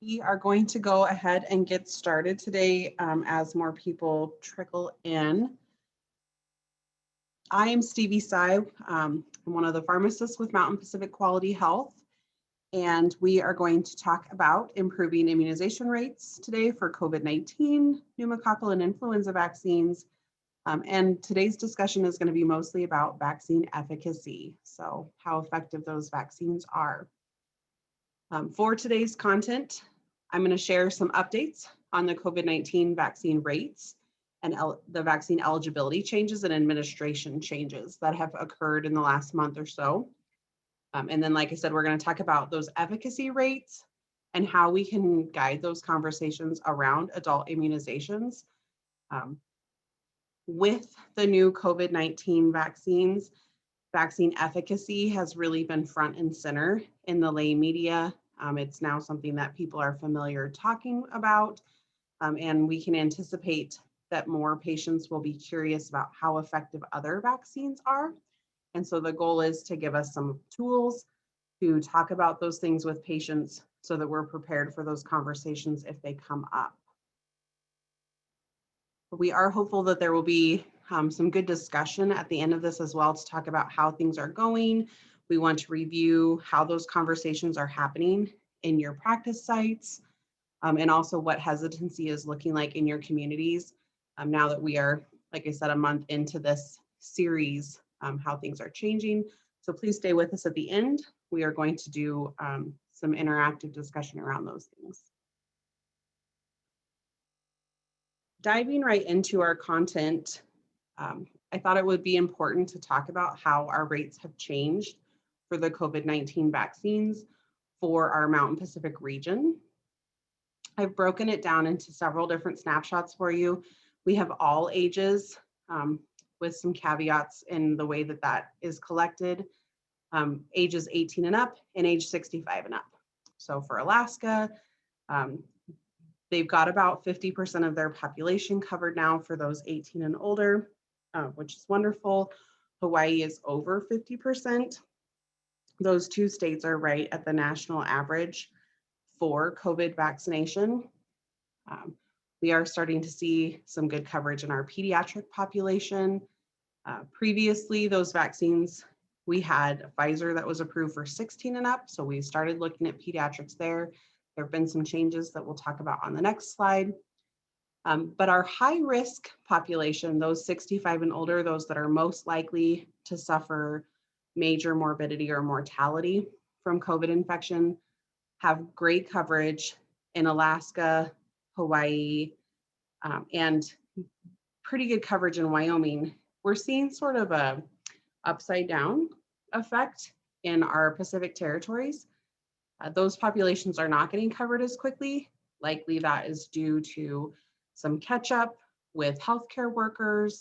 We are going to go ahead and get started today as more people trickle in. I am Stevie Sy. I'm one of the pharmacists with Mountain Pacific Quality Health, and we are going to talk about improving immunization rates today for COVID-19, pneumococcal and influenza vaccines. And today's discussion is going to be mostly about vaccine efficacy, so how effective those vaccines are. For today's content, I'm going to share some updates on the COVID-19 vaccine rates and the vaccine eligibility changes and administration changes that have occurred in the last month or so. And then, like I said, we're going to talk about those efficacy rates and how we can guide those conversations around adult immunizations. With the new COVID-19 vaccines, vaccine efficacy has really been front and center in the lay media. It's now something that people are familiar talking about, and we can anticipate that more patients will be curious about how effective other vaccines are. And so the goal is to give us some tools to talk about those things with patients so that we're prepared for those conversations if they come up. We are hopeful that there will be some good discussion at the end of this as well to talk about how things are going. We want to review how those conversations are happening in your practice sites, and also what hesitancy is looking like in your communities now that we are, like I said, a month into this series, how things are changing. So please stay with us at the end. We are going to do some interactive discussion around those things. Diving right into our content, I thought it would be important to talk about how our rates have changed for the COVID-19 vaccines for our Mountain Pacific region. I've broken it down into several different snapshots for you. We have all ages with some caveats in the way that that is collected. Ages 18 and up and age 65 and up. So for Alaska, they've got about 50% of their population covered now for those 18 and older, which is wonderful. Hawaii is over 50%. Those two states are right at the national average for COVID vaccination. We are starting to see some good coverage in our pediatric population. Previously, those vaccines, we had Pfizer that was approved for 16 and up, so we started looking at pediatrics there. There have been some changes that we'll talk about on the next slide. But our high risk population, those 65 and older, those that are most likely to suffer major morbidity or mortality from COVID infection, have great coverage in Alaska, Hawaii, and pretty good coverage in Wyoming. We're seeing sort of a upside down effect in our Pacific territories. Those populations are not getting covered as quickly. Likely that is due to some catch up with healthcare workers,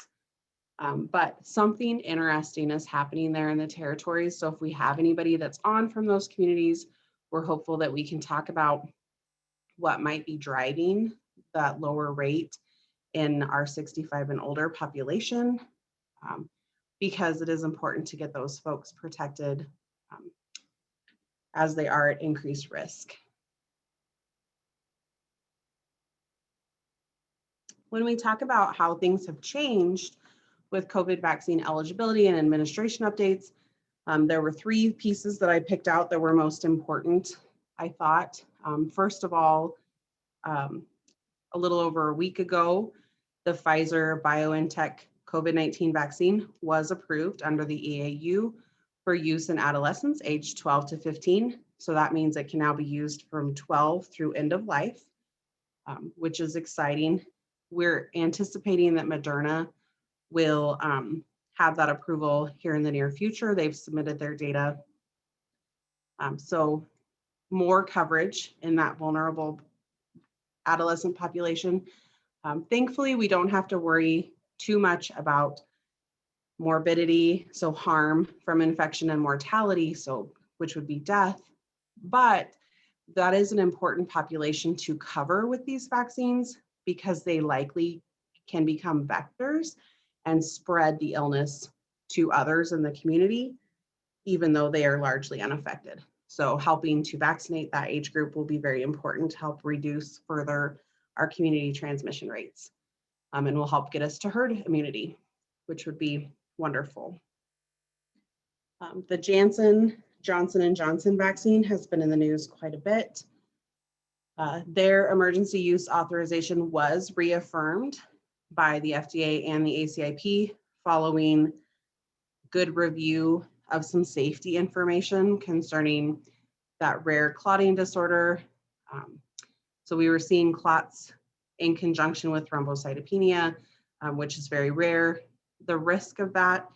but something interesting is happening there in the territories. So if we have anybody that's on from those communities, we're hopeful that we can talk about what might be driving that lower rate in our 65 and older population, because it is important to get those folks protected as they are at increased risk. When we talk about how things have changed with COVID vaccine eligibility and administration updates, there were three pieces that I picked out that were most important, I thought. First of all, a little over a week ago, the Pfizer BioNTech COVID-19 vaccine was approved under the EAU for use in adolescents aged 12 to 15. So that means it can now be used from 12 through end of life, which is exciting. We're anticipating that Moderna will have that approval here in the near future. They've submitted their data. So more coverage in that vulnerable adolescent population. Thankfully, we don't have to worry too much about morbidity, so harm from infection and mortality, so which would be death. But that is an important population to cover with these vaccines because they likely can become vectors and spread the illness to others in the community, even though they are largely unaffected. So helping to vaccinate that age group will be very important to help reduce further our community transmission rates, and will help get us to herd immunity, which would be wonderful. The Johnson & Johnson vaccine has been in the news quite a bit. Their emergency use authorization was reaffirmed by the FDA and the ACIP following good review of some safety information concerning that rare clotting disorder. So we were seeing clots in conjunction with thrombocytopenia, which is very rare. The risk of that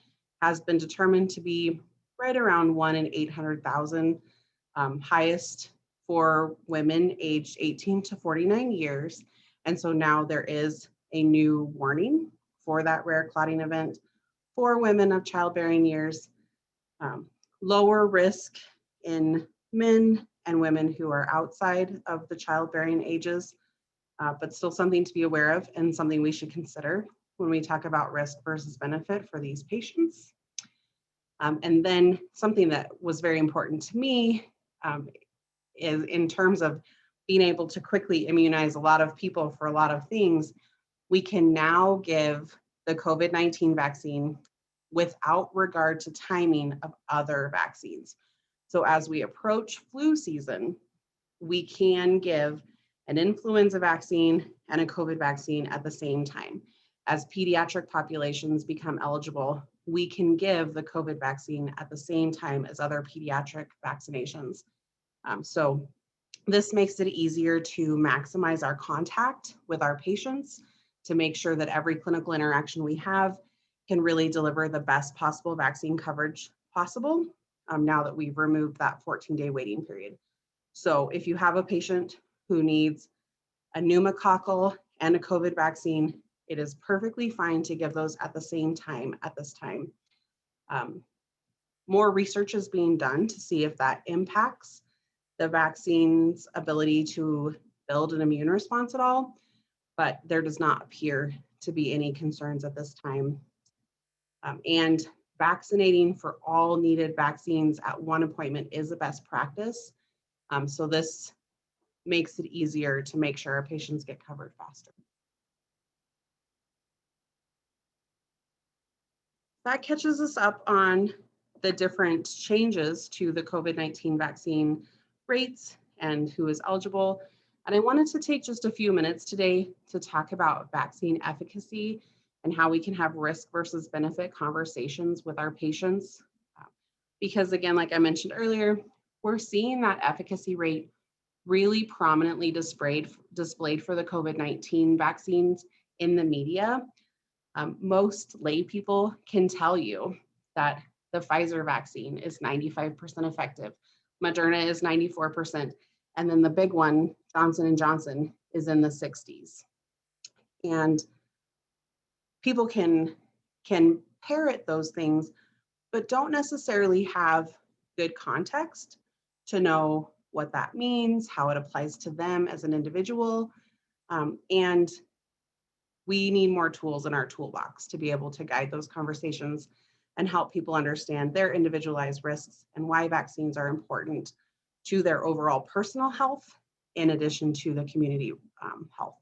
has been determined to be right around 1 in 800,000, highest for women aged 18 to 49 years. And so now there is a new warning for that rare clotting event for women of childbearing years, lower risk in men and women who are outside of the childbearing ages, but still something to be aware of and something we should consider when we talk about risk versus benefit for these patients. And then something that was very important to me is in terms of being able to quickly immunize a lot of people for a lot of things, we can now give the COVID-19 vaccine without regard to timing of other vaccines. So as we approach flu season, we can give an influenza vaccine and a COVID vaccine at the same time. As pediatric populations become eligible, we can give the COVID vaccine at the same time as other pediatric vaccinations. So this makes it easier to maximize our contact with our patients to make sure that every clinical interaction we have can really deliver the best possible vaccine coverage possible, now that we've removed that 14-day waiting period. So if you have a patient who needs a pneumococcal and a COVID vaccine, it is perfectly fine to give those at the same time at this time. More research is being done to see if that impacts the vaccine's ability to build an immune response at all, but there does not appear to be any concerns at this time. And vaccinating for all needed vaccines at one appointment is a best practice. So this makes it easier to make sure our patients get covered faster. That catches us up on the different changes to the COVID-19 vaccine rates and who is eligible. And I wanted to take just a few minutes today to talk about vaccine efficacy and how we can have risk versus benefit conversations with our patients. Because again, like I mentioned earlier, we're seeing that efficacy rate really prominently displayed for the COVID-19 vaccines in the media. Most lay people can tell you that the Pfizer vaccine is 95% effective. Moderna is 94%. And then the big one, Johnson & Johnson, is in the 60s. And people can parrot those things, but don't necessarily have good context to know what that means, how it applies to them as an individual. And we need more tools in our toolbox to be able to guide those conversations and help people understand their individualized risks and why vaccines are important to their overall personal health in addition to the community health.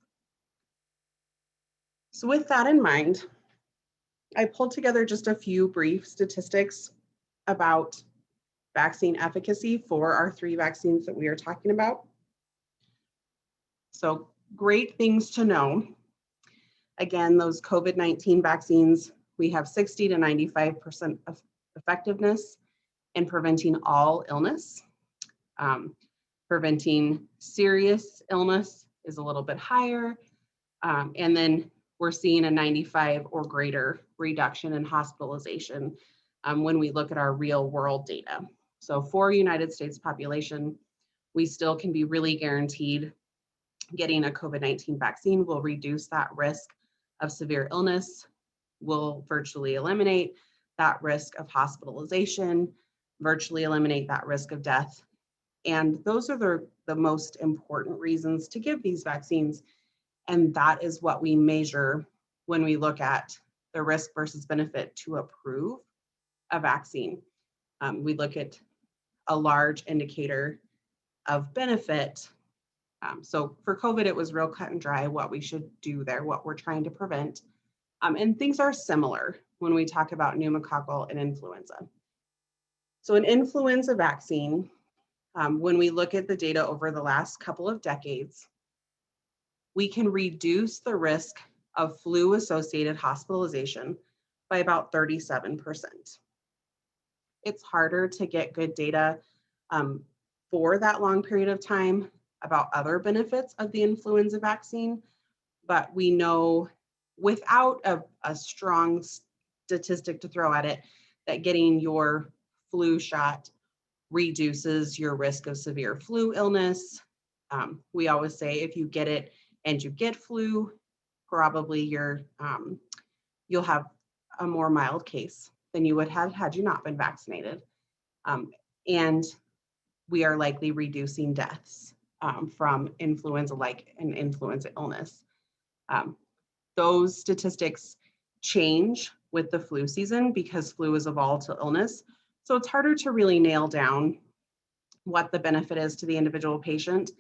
So with that in mind, I pulled together just a few brief statistics about vaccine efficacy for our 3 vaccines that we are talking about. So great things to know. Again, those COVID-19 vaccines, we have 60 to 95% of effectiveness in preventing all illness. Preventing serious illness is a little bit higher. And then we're seeing a 95 or greater reduction in hospitalization when we look at our real world data. So for United States population, we still can be really guaranteed getting a COVID-19 vaccine will reduce that risk of severe illness, will virtually eliminate that risk of hospitalization, virtually eliminate that risk of death. And those are the most important reasons to give these vaccines. And that is what we measure when we look at the risk versus benefit to approve a vaccine. We look at a large indicator of benefit. So for COVID, it was real cut and dry what we should do there, what we're trying to prevent. And things are similar when we talk about pneumococcal and influenza. So an influenza vaccine, when we look at the data over the last couple of decades, we can reduce the risk of flu-associated hospitalization by about 37%. It's harder to get good data for that long period of time about other benefits of the influenza vaccine, but we know without a strong statistic to throw at it that getting your flu shot reduces your risk of severe flu illness. We always say if you get it and you get flu, probably you'll have a more mild case than you would have had you not been vaccinated. And we are likely reducing deaths from influenza-like and influenza illness. Those statistics change with the flu season because flu is a volatile illness. So it's harder to really nail down what the benefit is to the individual patient.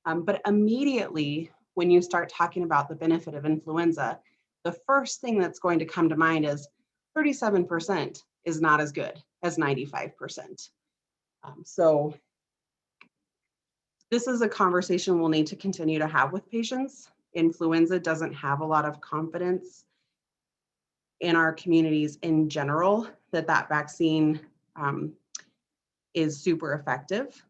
But immediately when you start talking about the benefit of influenza, the first thing that's going to come to mind is 37% is not as good as 95%. So this is a conversation we'll need to continue to have with patients. Influenza doesn't have a lot of confidence in our communities in general that that vaccine is super effective.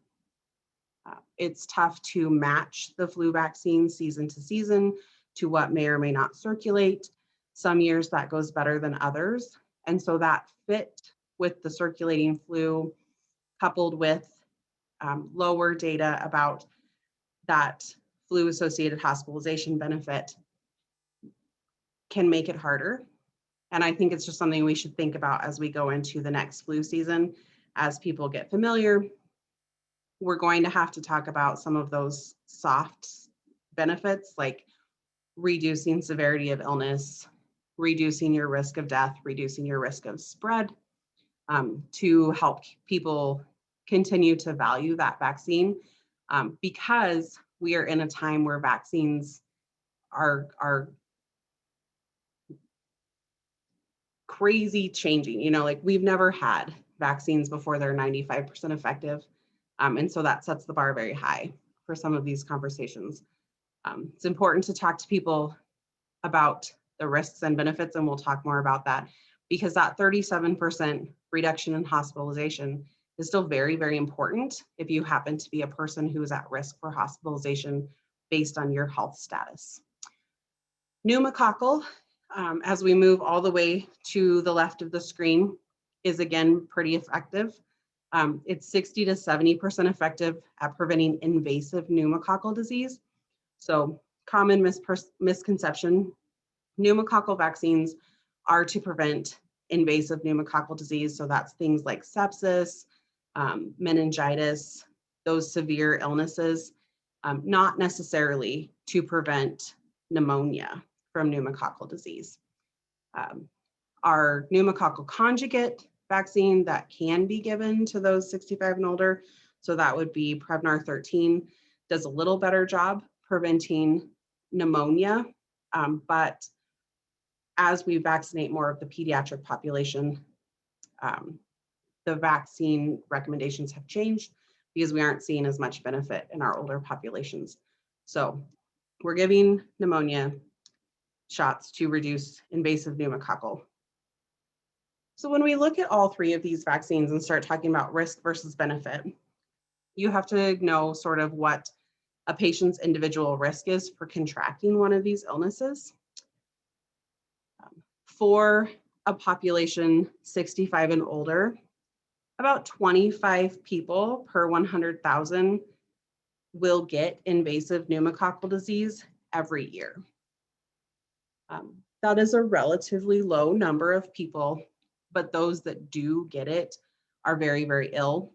It's tough to match the flu vaccine season to season to what may or may not circulate. Some years that goes better than others. And so that fit with the circulating flu coupled with lower data about that flu-associated hospitalization benefit can make it harder. And I think it's just something we should think about as we go into the next flu season. As people get familiar, we're going to have to talk about some of those soft benefits like reducing severity of illness, reducing your risk of death, reducing your risk of spread, to help people continue to value that vaccine, because we are in a time where vaccines are crazy changing. You know, like we've never had vaccines before they're 95% effective. And so that sets the bar very high for some of these conversations. It's important to talk to people about the risks and benefits, and we'll talk more about that because that 37% reduction in hospitalization is still very, very important if you happen to be a person who is at risk for hospitalization based on your health status. Pneumococcal, as we move all the way to the left of the screen, is again pretty effective. It's 60 to 70% effective at preventing invasive pneumococcal disease. So common misconception, pneumococcal vaccines are to prevent invasive pneumococcal disease. So that's things like sepsis, meningitis, those severe illnesses, not necessarily to prevent pneumonia from pneumococcal disease. Our pneumococcal conjugate vaccine that can be given to those 65 and older, so that would be Prevnar 13, does a little better job preventing pneumonia, but as we vaccinate more of the pediatric population, the vaccine recommendations have changed because we aren't seeing as much benefit in our older populations. So we're giving pneumonia shots to reduce invasive pneumococcal. So when we look at all three of these vaccines and start talking about risk versus benefit, you have to know sort of what a patient's individual risk is for contracting one of these illnesses. For a population 65 and older, about 25 people per 100,000 will get invasive pneumococcal disease every year. That is a relatively low number of people, but those that do get it are very, very ill,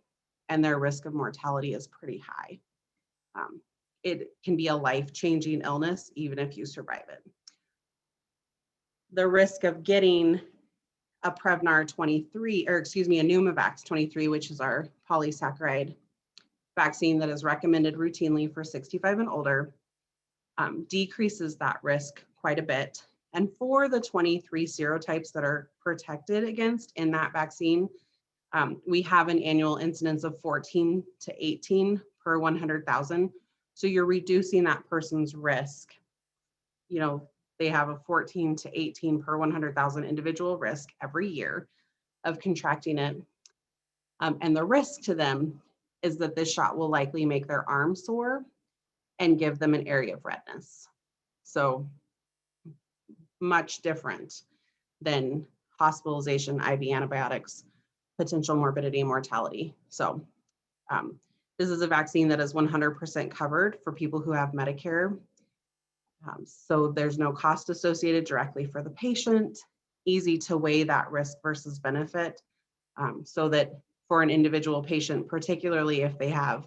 and their risk of mortality is pretty high. It can be a life-changing illness, even if you survive it. The risk of getting a Prevnar 23, or excuse me, a Pneumovax 23, which is our polysaccharide vaccine that is recommended routinely for 65 and older, decreases that risk quite a bit. And for the 23 serotypes that are protected against in that vaccine, we have an annual incidence of 14 to 18 per 100,000. So you're reducing that person's risk. You know, they have a 14 to 18 per 100,000 individual risk every year of contracting it. And the risk to them is that this shot will likely make their arm sore and give them an area of redness. So much different than hospitalization, IV antibiotics, potential morbidity and mortality. So this is a vaccine that is 100% covered for people who have Medicare. So there's no cost associated directly for the patient, easy to weigh that risk versus benefit, so that for an individual patient, particularly if they have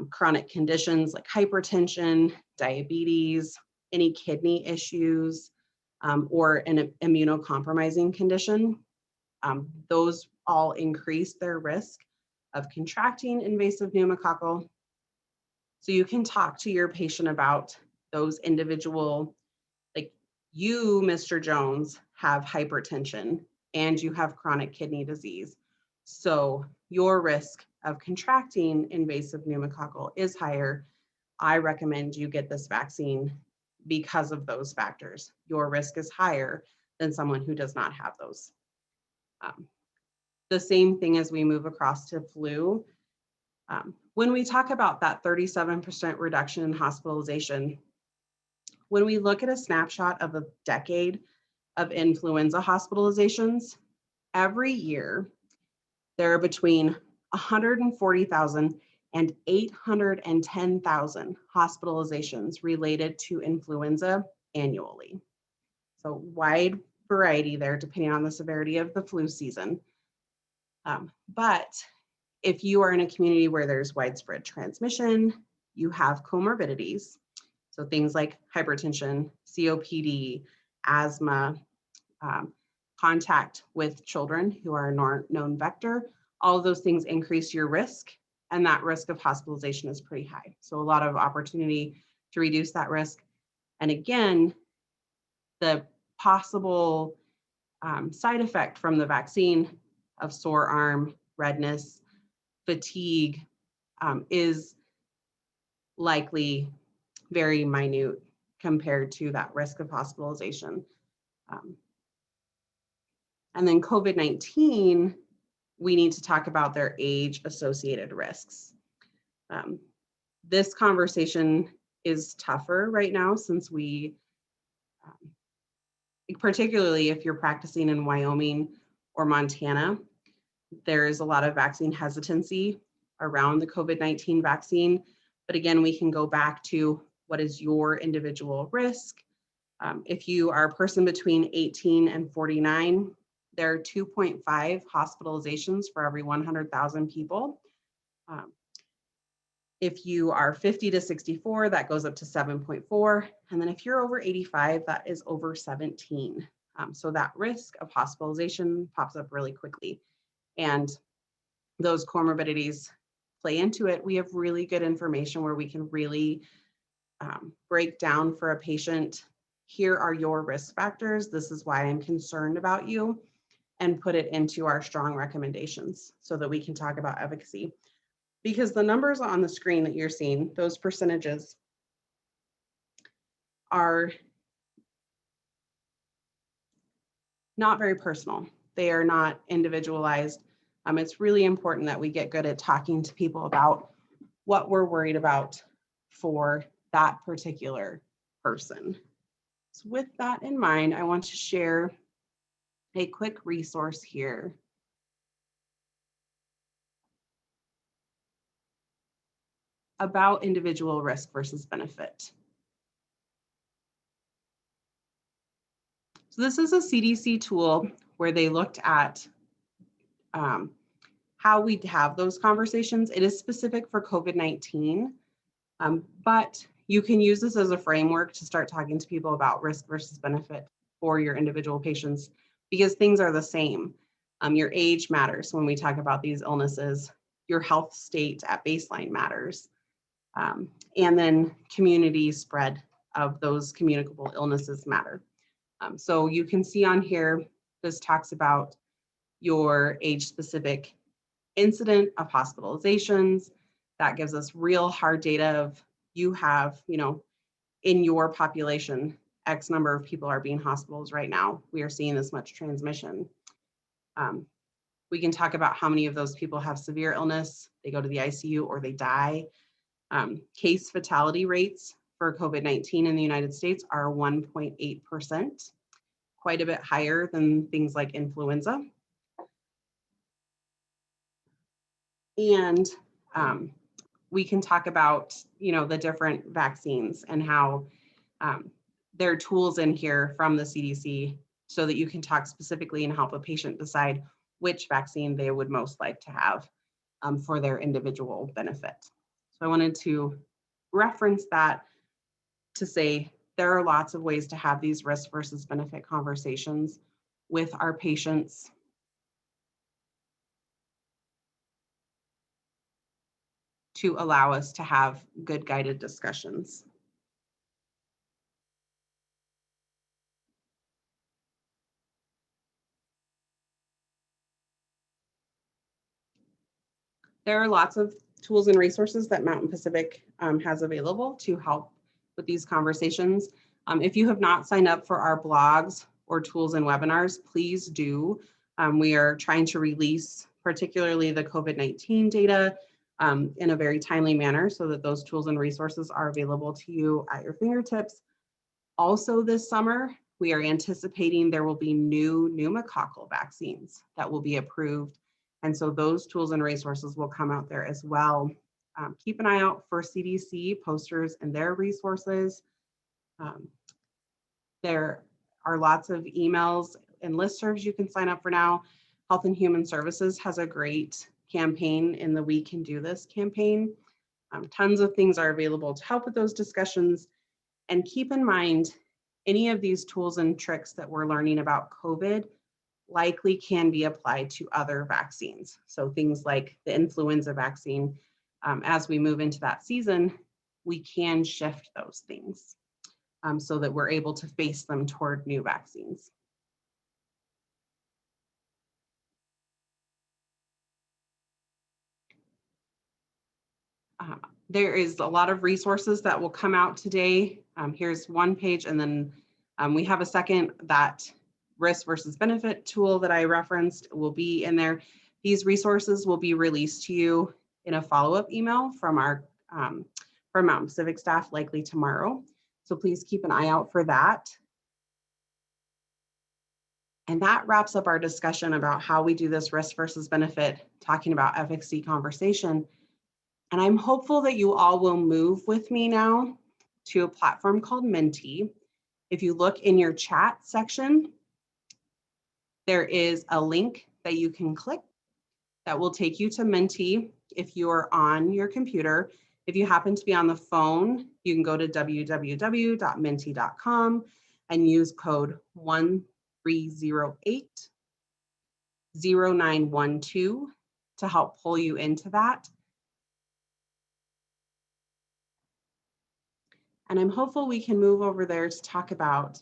chronic conditions like hypertension, diabetes, any kidney issues, or an immunocompromising condition, those all increase their risk of contracting invasive pneumococcal. So you can talk to your patient about those individual, like you, Mr. Jones, have hypertension and you have chronic kidney disease. So your risk of contracting invasive pneumococcal is higher. I recommend you get this vaccine because of those factors. Your risk is higher than someone who does not have those. The same thing as we move across to flu. When we talk about that 37% reduction in hospitalization, when we look at a snapshot of a decade of influenza hospitalizations, every year there are between 140,000 and 810,000 hospitalizations related to influenza annually. So wide variety there depending on the severity of the flu season. But if you are in a community where there's widespread transmission, you have comorbidities, so things like hypertension, COPD, asthma, contact with children who are a known vector, all of those things increase your risk, and that risk of hospitalization is pretty high. So a lot of opportunity to reduce that risk. And again, the possible side effect from the vaccine of sore arm, redness, fatigue is likely very minute compared to that risk of hospitalization. And then COVID-19, we need to talk about their age-associated risks. This conversation is tougher right now since we, particularly if you're practicing in Wyoming or Montana, there is a lot of vaccine hesitancy around the COVID-19 vaccine. But again, we can go back to what is your individual risk. If you are a person between 18 and 49, there are 2.5 hospitalizations for every 100,000 people. If you are 50 to 64, that goes up to 7.4. And then if you're over 85, that is over 17. So that risk of hospitalization pops up really quickly. And those comorbidities play into it. We have really good information where we can really break down for a patient, here are your risk factors, this is why I'm concerned about you, and put it into our strong recommendations so that we can talk about efficacy. Because the numbers on the screen that you're seeing, those percentages, are not very personal. They are not individualized. It's really important that we get good at talking to people about what we're worried about for that particular person. So with that in mind, I want to share a quick resource here. About individual risk versus benefit. So this is a CDC tool where they looked at how we have those conversations. It is specific for COVID-19, but you can use this as a framework to start talking to people about risk versus benefit for your individual patients because things are the same. Your age matters when we talk about these illnesses. Your health state at baseline matters. And then community spread of those communicable illnesses matter. So you can see on here, this talks about your age-specific incident of hospitalizations. That gives us real hard data of you have, in your population, X number of people are being hospitals right now. We are seeing this much transmission. We can talk about how many of those people have severe illness, they go to the ICU or they die. Case fatality rates for COVID-19 in the United States are 1.8%, quite a bit higher than things like influenza. And we can talk about, the different vaccines and how there are tools in here from the CDC so that you can talk specifically and help a patient decide which vaccine they would most like to have for their individual benefit. So I wanted to reference that to say there are lots of ways to have these risk versus benefit conversations with our patients. To allow us to have good guided discussions. There are lots of tools and resources that Mountain Pacific has available to help with these conversations. If you have not signed up for our blogs or tools and webinars, please do. We are trying to release particularly the COVID-19 data in a very timely manner so that those tools and resources are available to you at your fingertips. Also this summer, we are anticipating there will be new pneumococcal vaccines that will be approved. And so those tools and resources will come out there as well. Keep an eye out for CDC posters and their resources. There are lots of emails and listservs you can sign up for now. Health and Human Services has a great campaign in the We Can Do This campaign. Tons of things are available to help with those discussions. And keep in mind, any of these tools and tricks that we're learning about COVID likely can be applied to other vaccines. So things like the influenza vaccine, as we move into that season, we can shift those things so that we're able to face them toward new vaccines. There is a lot of resources that will come out today. Here's one page, and then we have a second. That risk versus benefit tool that I referenced will be in there. These resources will be released to you in a follow-up email from our from Mountain Pacific staff, likely tomorrow. So please keep an eye out for that. And that wraps up our discussion about how we do this risk versus benefit, talking about efficacy conversation. And I'm hopeful that you all will move with me now to a platform called Menti. If you look in your chat section, there is a link that you can click that will take you to Menti if you're on your computer. If you happen to be on the phone, you can go to www.menti.com and use code 1308-0912 to help pull you into that. And I'm hopeful we can move over there to talk about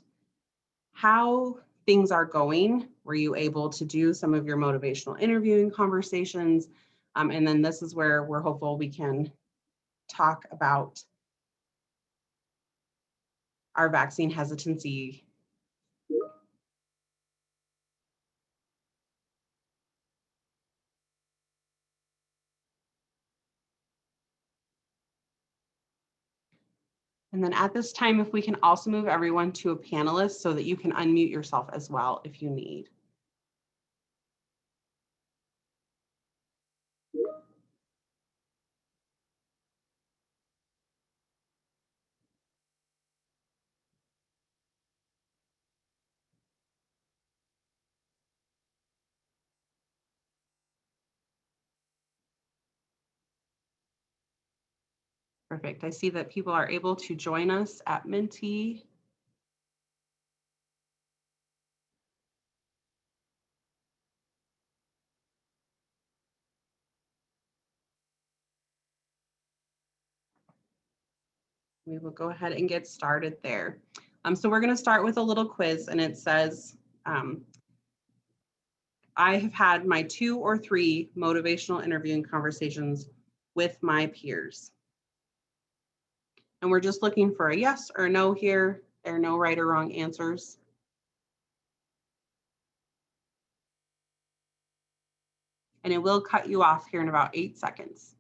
how things are going. Were you able to do some of your motivational interviewing conversations? And then this is where we're hopeful we can talk about our vaccine hesitancy. And then at this time, if we can also move everyone to a panelist so that you can unmute yourself as well if you need. Perfect. I see that people are able to join us at Menti. We will go ahead and get started there. So we're going to start with a little quiz, and it says, I have had my 2 or 3 motivational interviewing conversations with my peers. And we're just looking for a yes or no here. There are no right or wrong answers. And it will cut you off here in about 8 seconds.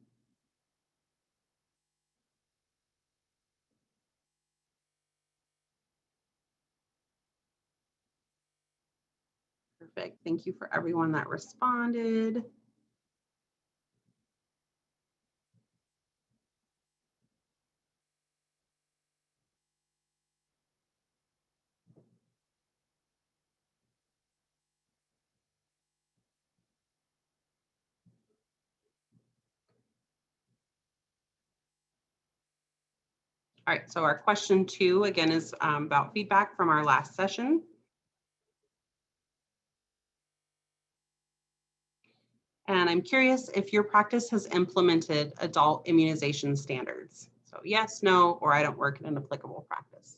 Perfect. Thank you for everyone that responded. All right, so our question 2 again is about feedback from our last session. And I'm curious if your practice has implemented adult immunization standards. So yes, no, or I don't work in an applicable practice.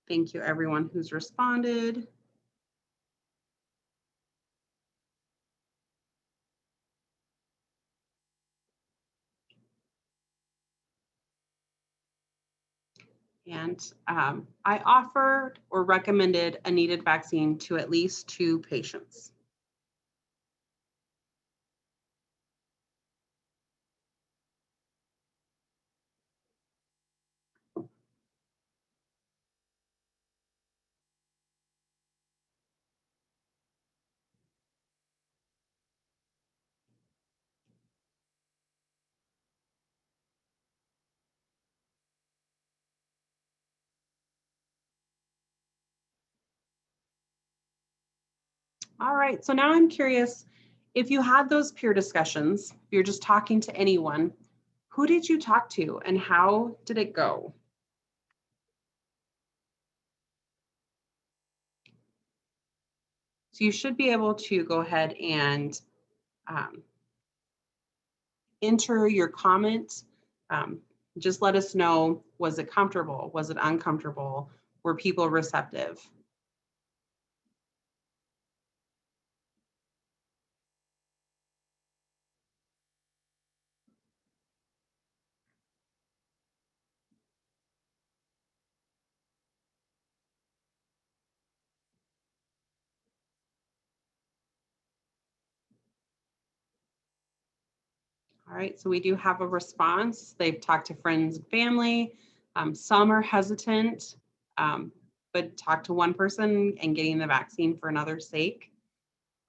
Thank you, everyone who's responded. And I offered or recommended a needed vaccine to at least 2 patients. All right, so now I'm curious, if you had those peer discussions, if you're just talking to anyone, who did you talk to and how did it go? So you should be able to go ahead and um, enter your comment. Um, just let us know, was it comfortable? Was it uncomfortable? Were people receptive? All right, so we do have a response. They've talked to friends and family. Some are hesitant, but talk to one person and getting the vaccine for another's sake.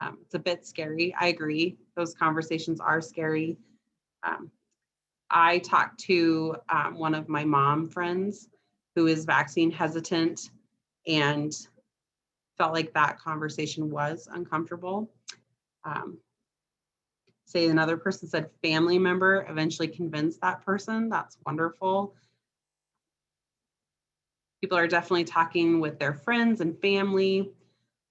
It's a bit scary. I agree. Those conversations are scary. Um, I talked to one of my mom friends who is vaccine hesitant and felt like that conversation was uncomfortable. Um, Say another person said family member eventually convinced that person. That's wonderful. People are definitely talking with their friends and family,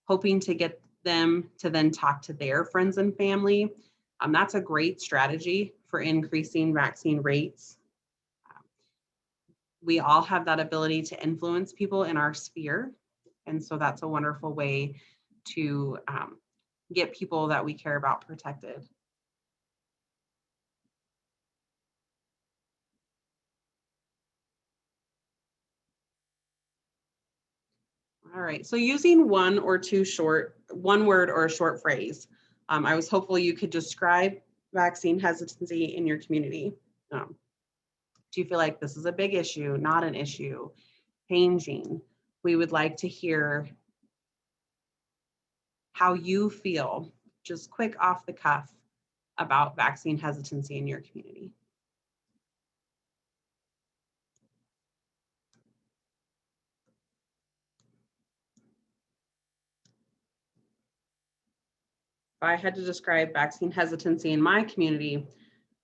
hoping to get them to then talk to their friends and family. That's a great strategy for increasing vaccine rates. We all have that ability to influence people in our sphere. And so that's a wonderful way to get people that we care about protected. All right, so using one word or a short phrase, I was hopeful you could describe vaccine hesitancy in your community. Do you feel like this is a big issue, not an issue, changing? We would like to hear how you feel, just quick off the cuff, about vaccine hesitancy in your community. I had to describe vaccine hesitancy in my community,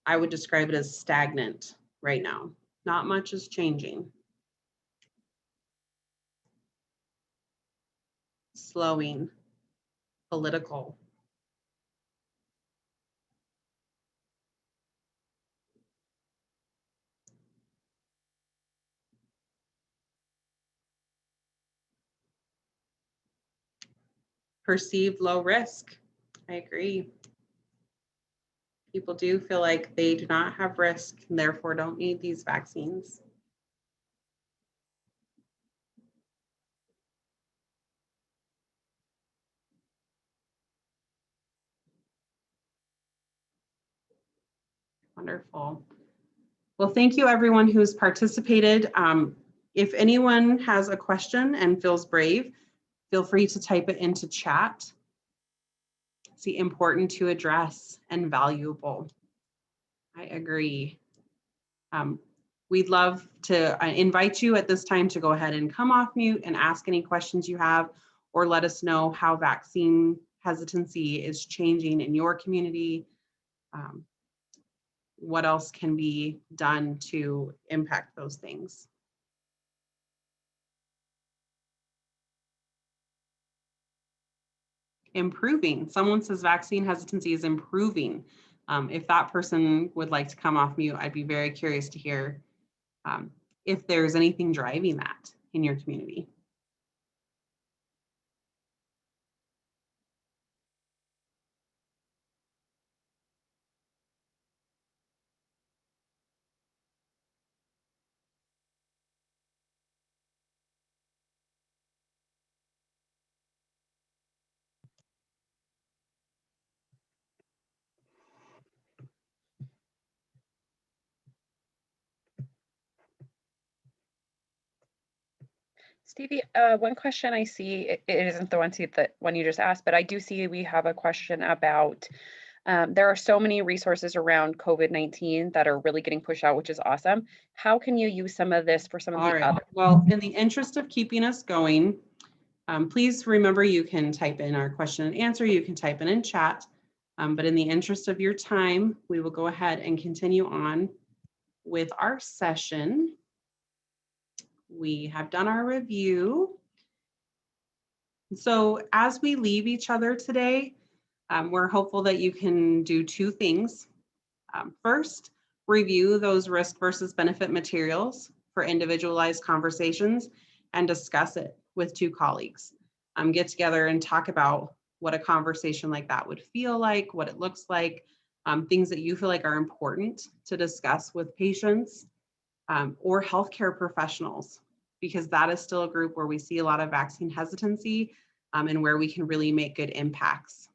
I would describe it as stagnant right now. Not much is changing. Slowing, political. Perceived low risk. I agree. People do feel like they do not have risk and therefore don't need these vaccines. Wonderful. Well, thank you everyone who's participated. If anyone has a question and feels brave, feel free to type it into chat. It's important to address and valuable. I agree. We'd love to invite you at this time to go ahead and come off mute and ask any questions you have, or let us know how vaccine hesitancy is changing in your community. What else can be done to impact those things? Improving. Someone says vaccine hesitancy is improving. If that person would like to come off mute, I'd be very curious to hear if there's anything driving that in your community. Stevie, one question I see, it isn't the one you just asked, but I do see we have a question about, there are so many resources around COVID-19 that are really getting pushed out, which is awesome. How can you use some of this for some of the other? Well, in the interest of keeping us going, please remember you can type in our question and answer, you can type in chat, but in the interest of your time, we will go ahead and continue on with our session. We have done our review. So as we leave each other today, we're hopeful that you can do two things. First, review those risk versus benefit materials for individualized conversations and discuss it with two colleagues. Get together and talk about what a conversation like that would feel like, what it looks like, things that you feel like are important to discuss with patients or healthcare professionals, because that is still a group where we see a lot of vaccine hesitancy and where we can really make good impacts.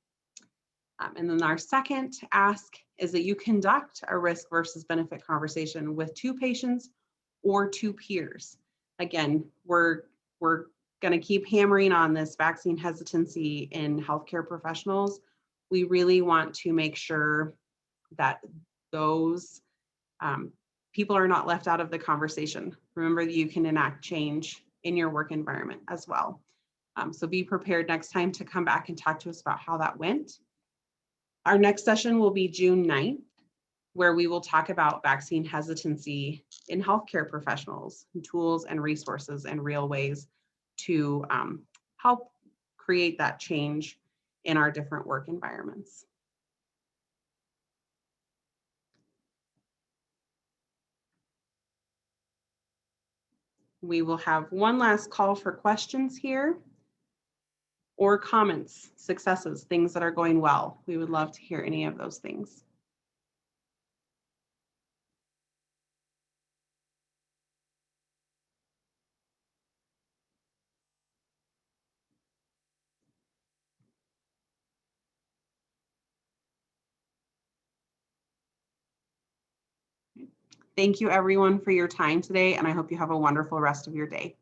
And then our second ask is that you conduct a risk versus benefit conversation with two patients or two peers. Again, we're going to keep hammering on this vaccine hesitancy in healthcare professionals. We really want to make sure that those people are not left out of the conversation. Remember that you can enact change in your work environment as well. So be prepared next time to come back and talk to us about how that went. Our next session will be June 9th, where we will talk about vaccine hesitancy in healthcare professionals, and tools and resources and real ways to help create that change in our different work environments. We will have one last call for questions here or comments, successes, things that are going well. We would love to hear any of those things. Thank you everyone for your time today, and I hope you have a wonderful rest of your day.